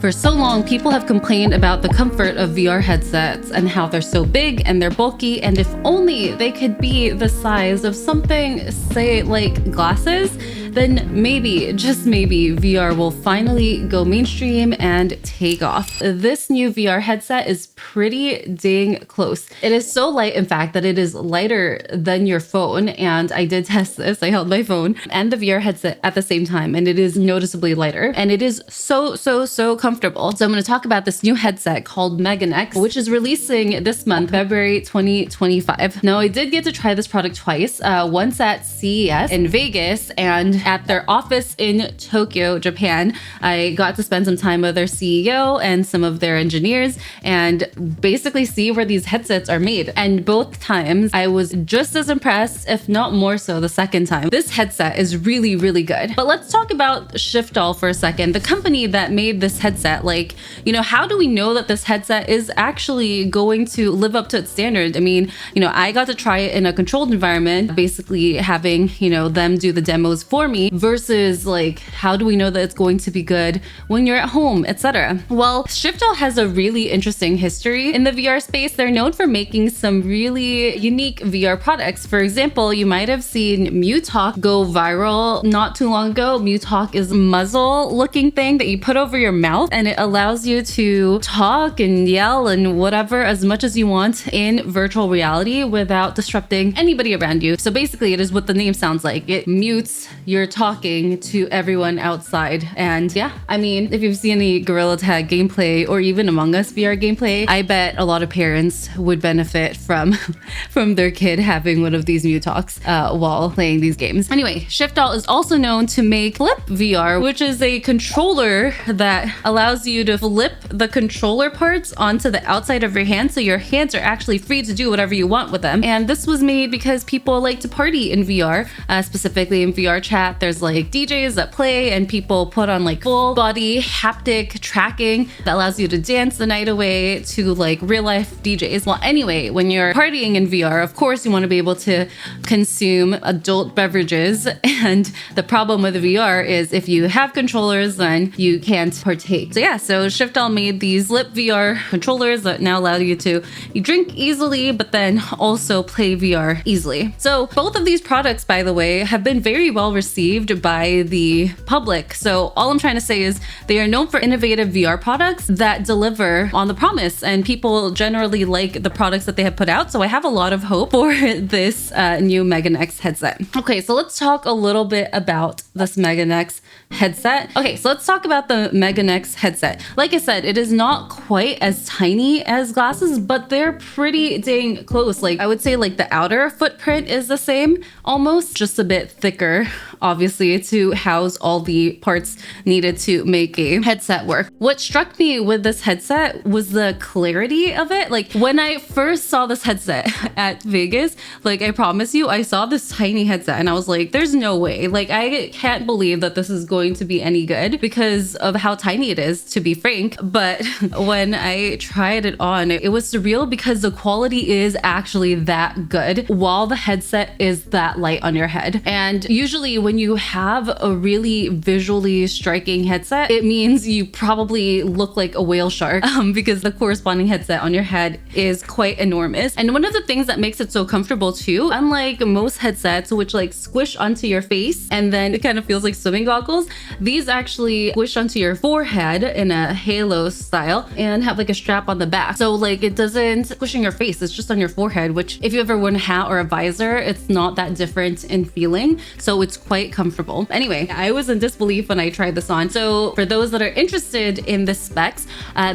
For so long, people have complained about the comfort of VR headsets and how they're so big and they're bulky, and if only they could be the size of something, say, like glasses, then maybe, just maybe, VR will finally go mainstream and take off. This new VR headset is pretty dang close. It is so light, in fact, that it is lighter than your phone, and I did test this. I held my phone and the VR headset at the same time, and it is noticeably lighter, and it is so comfortable. So I'm going to talk about this new headset called MeganeX, which is releasing this month, February 2025. Now, I did get to try this product twice, once at CES in Vegas and at their office in Tokyo, Japan. I got to spend some time with their CEO and some of their engineers and basically see where these headsets are made. And both times I was just as impressed, if not more so the second time. This headset is really good. But let's talk about Shiftall for a second. The company that made this headset, like, you know, how do we know that this headset is actually going to live up to its standard? I mean, you know, I got to try it in a controlled environment, basically having, you know, them do the demos for me, versus like, how do we know that it's going to be good when you're at home, etc. Well, Shiftall has a really interesting history in the VR space. They're known for making some really unique VR products. For example, you might have seen MuTalk go viral not too long ago. MuTalk is a muzzle looking thing that you put over your mouth, and it allows you to talk and yell and whatever as much as you want in virtual reality without disrupting anybody around you. So basically, it is what the name sounds like. It mutes your talking to everyone outside. And yeah, I mean, if you've seen any Gorilla Tag gameplay or even Among Us VR gameplay, I bet a lot of parents would benefit from their kid having one of these MuTalks while playing these games. Anyway, Shiftall is also known to make Flip VR, which is a controller that allows you to flip the controller parts onto the outside of your hand, so your hands are actually free to do whatever you want with them. And this was made because people like to party in VR, specifically in VR chat. There's like DJs that play, and people put on like full body haptic tracking that allows you to dance the night away to like real life DJs. Well, anyway, when you're partying in VR, of course you want to be able to consume adult beverages, and the problem with VR is if you have controllers, then you can't partake. So yeah, so Shiftall made these Flip VR controllers that now allow you to drink easily, but then also play VR easily. So both of these products, by the way, have been very well received by the public. So all I'm trying to say is they are known for innovative VR products that deliver on the promise, and people generally like the products that they have put out. So I have a lot of hope for this new MeganeX headset. Okay, so let's talk a little bit about this MeganeX headset. Okay, so let's talk about the MeganeX headset. Like I said, it is not quite as tiny as glasses, but they're pretty dang close. Like, I would say like the outer footprint is the same, almost, just a bit thicker, obviously, to house all the parts needed to make a headset work. What struck me with this headset was the clarity of it. Like, when I first saw this headset at Vegas, like, I promise you, I saw this tiny headset and I was like, there's no way. Like, I can't believe that this is going to be any good because of how tiny it is, to be frank. But when I tried it on, it was surreal because the quality is actually that good while the headset is that light on your head. And usually when you have a really visually striking headset, it means you probably look like a whale shark because the corresponding headset on your head is quite enormous. And one of the things that makes it so comfortable too, unlike most headsets which like squish onto your face and then it kind of feels like swimming goggles, these actually squish onto your forehead in a halo style and have like a strap on the back. So like it doesn't squish on your face, it's just on your forehead, which if you ever wear a hat or a visor, it's not that different in feeling. So it's quite comfortable. Anyway, I was in disbelief when I tried this on. So for those that are interested in the specs,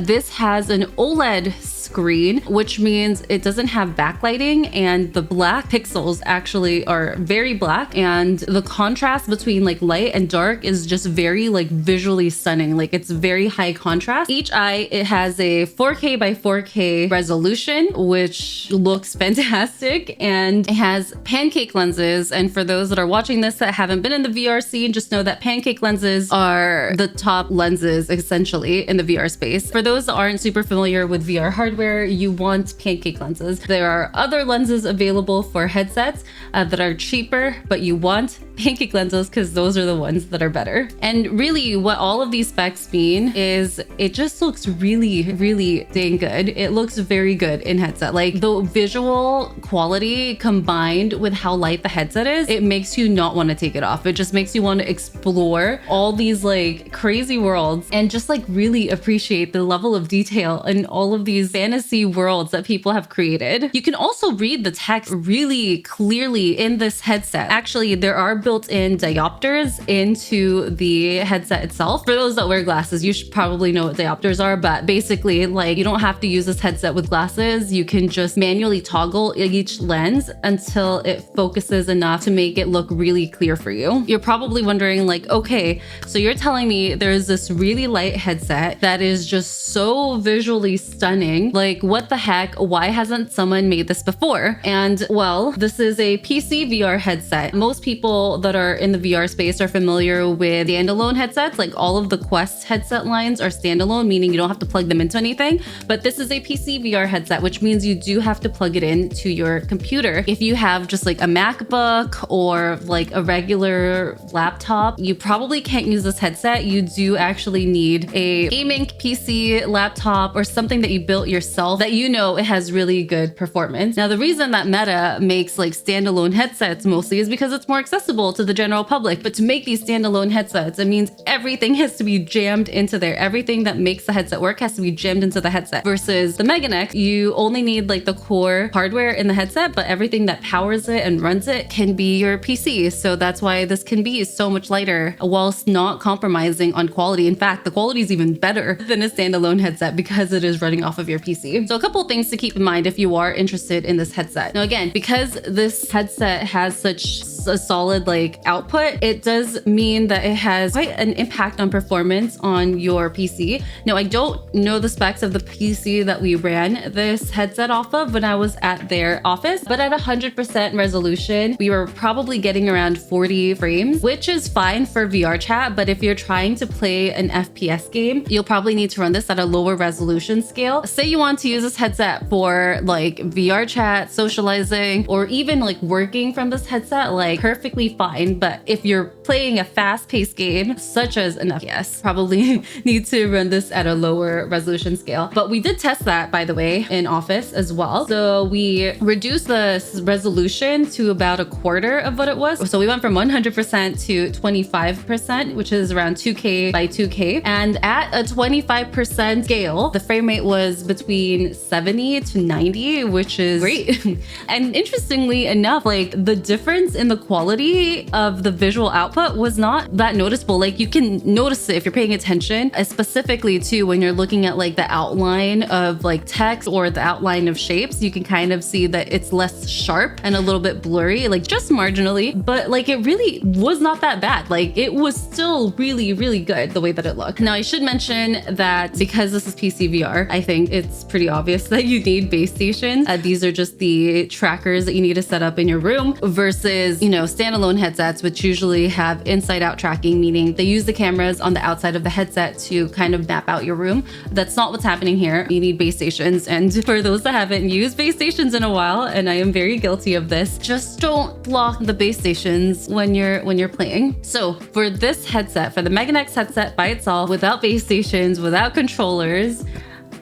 this has an OLED screen, which means it doesn't have backlighting, and the black pixels actually are very black, and the contrast between like light and dark is just very like visually stunning. Like, it's very high contrast. Each eye, it has a 4K by 4K resolution, which looks fantastic, and it has pancake lenses. And for those that are watching this that haven't been in the VR scene, just know that pancake lenses are the top lenses essentially in the VR space. For those that aren't super familiar with VR hardware, you want pancake lenses. There are other lenses available for headsets that are cheaper, but you want pancake lenses because those are the ones that are better. And really what all of these specs mean is it just looks really, really dang good. It looks very good in headset. Like the visual quality combined with how light the headset is, it makes you not want to take it off. It just makes you want to explore all these like crazy worlds and just like really appreciate the level of detail in all of these fantasy worlds that people have created. You can also read the text really clearly in this headset. Actually, there are built-in diopters into the headset itself. For those that wear glasses, you should probably know what diopters are, but basically like you don't have to use this headset with glasses. You can just manually toggle each lens until it focuses enough to make it look really clear for you. You're probably wondering like, okay, so you're telling me there's this really light headset that is just so visually stunning. Like what the heck? Why hasn't someone made this before? And well, this is a PC VR headset. Most people that are in the VR space are familiar with standalone headsets. Like all of the Quest headset lines are standalone, meaning you don't have to plug them into anything. But this is a PC VR headset, which means you do have to plug it into your computer. If you have just like a MacBook or like a regular laptop, you probably can't use this headset. You do actually need a gaming PC, laptop, or something that you built yourself that you know it has really good performance. Now, the reason that Meta makes like standalone headsets mostly is because it's more accessible to the general public. But to make these standalone headsets, it means everything has to be jammed into there. Everything that makes the headset work has to be jammed into the headset. Versus the MeganeX, you only need like the core hardware in the headset, but everything that powers it and runs it can be your PC. So that's why this can be so much lighter whilst not compromising on quality. In fact, the quality is even better than a standalone headset because it is running off of your PC. So a couple of things to keep in mind if you are interested in this headset. Now again, because this headset has such a solid like output, it does mean that it has quite an impact on performance on your PC. Now, I don't know the specs of the PC that we ran this headset off of when I was at their office, but at 100% resolution, we were probably getting around 40 frames, which is fine for VR chat. But if you're trying to play an FPS game, you'll probably need to run this at a lower resolution scale. Say you want to use this headset for like VR chat, socializing, or even like working from this headset, like perfectly fine. But if you're playing a fast-paced game such as an FPS, probably need to run this at a lower resolution scale. But we did test that, by the way, in office as well. So we reduced the resolution to about a quarter of what it was. So we went from 100% to 25%, which is around 2K by 2K. And at a 25% scale, the frame rate was between 70 to 90, which is great. And interestingly enough, like the difference in the quality of the visual output was not that noticeable. Like you can notice it if you're paying attention, specifically too when you're looking at like the outline of like text or the outline of shapes. You can kind of see that it's less sharp and a little bit blurry, like just marginally, but like it really was not that bad. Like it was still really, really good the way that it looked. Now I should mention that because this is PC VR, I think it's pretty obvious that you need base stations. These are just the trackers that you need to set up in your room versus, you know, standalone headsets, which usually have inside out tracking, meaning they use the cameras on the outside of the headset to kind of map out your room. That's not what's happening here. You need base stations. And for those that haven't used base stations in a while, and I am very guilty of this, just don't block the base stations when you're playing. So for this headset, for the MeganeX headset by itself, without base stations, without controllers,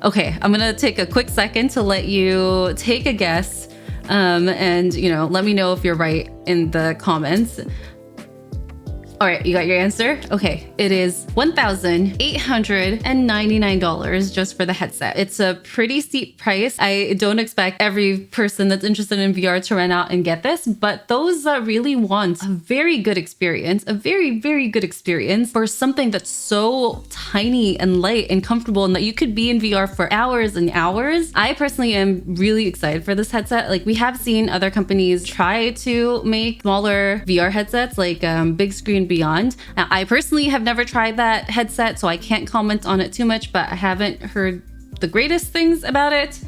okay, I'm gonna take a quick second to let you take a guess, and you know, let me know if you're right in the comments. All right, you got your answer? Okay, it is $1,899 just for the headset. It's a pretty steep price. I don't expect every person that's interested in VR to run out and get this, but those that really want a very good experience, a very, very good experience for something that's so tiny and light and comfortable and that you could be in VR for hours and hours. I personally am really excited for this headset. Like we have seen other companies try to make smaller VR headsets like big screen beyond. Now, I personally have never tried that headset, so I can't comment on it too much, but I haven't heard the greatest things about it.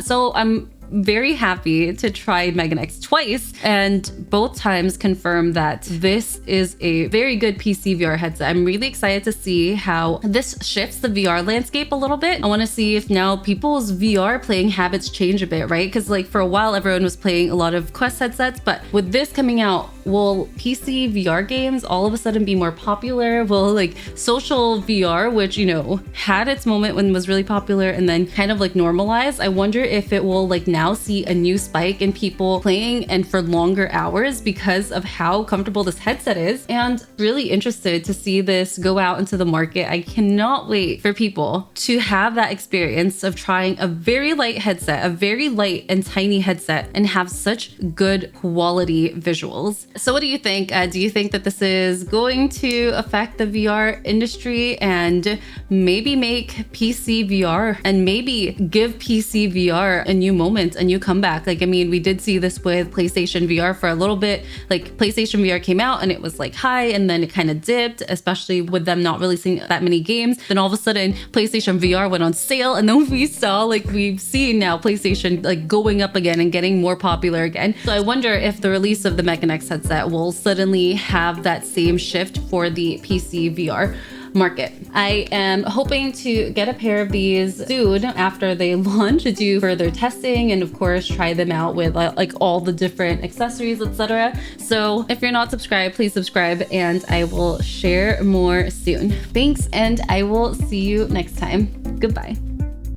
So I'm very happy to try MeganeX twice, and both times confirmed that this is a very good PC VR headset. I'm really excited to see how this shifts the VR landscape a little bit. I want to see if now people's VR playing habits change a bit, right? Because like for a while, everyone was playing a lot of Quest headsets, but with this coming out, will PC VR games all of a sudden be more popular? Will like social VR, which, you know, had its moment when it was really popular and then kind of like normalized, I wonder if it will like now see a new spike in people playing and for longer hours because of how comfortable this headset is. And really interested to see this go out into the market. I cannot wait for people to have that experience of trying a very light headset, a very light and tiny headset, and have such good quality visuals. So what do you think? Do you think that this is going to affect the VR industry and maybe make PC VR and maybe give PC VR a new moment, a new comeback? Like, I mean, we did see this with PlayStation VR for a little bit. Like PlayStation VR came out and it was like high and then it kind of dipped, especially with them not releasing that many games. Then all of a sudden PlayStation VR went on sale, and then we saw, like we've seen now, PlayStation like going up again and getting more popular again. So I wonder if the release of the MeganeX headset will suddenly have that same shift for the PC VR market. I am hoping to get a pair of these soon after they launch to do further testing and of course try them out with like all the different accessories, etc. So if you're not subscribed, please subscribe and I will share more soon. Thanks, and I will see you next time. Goodbye.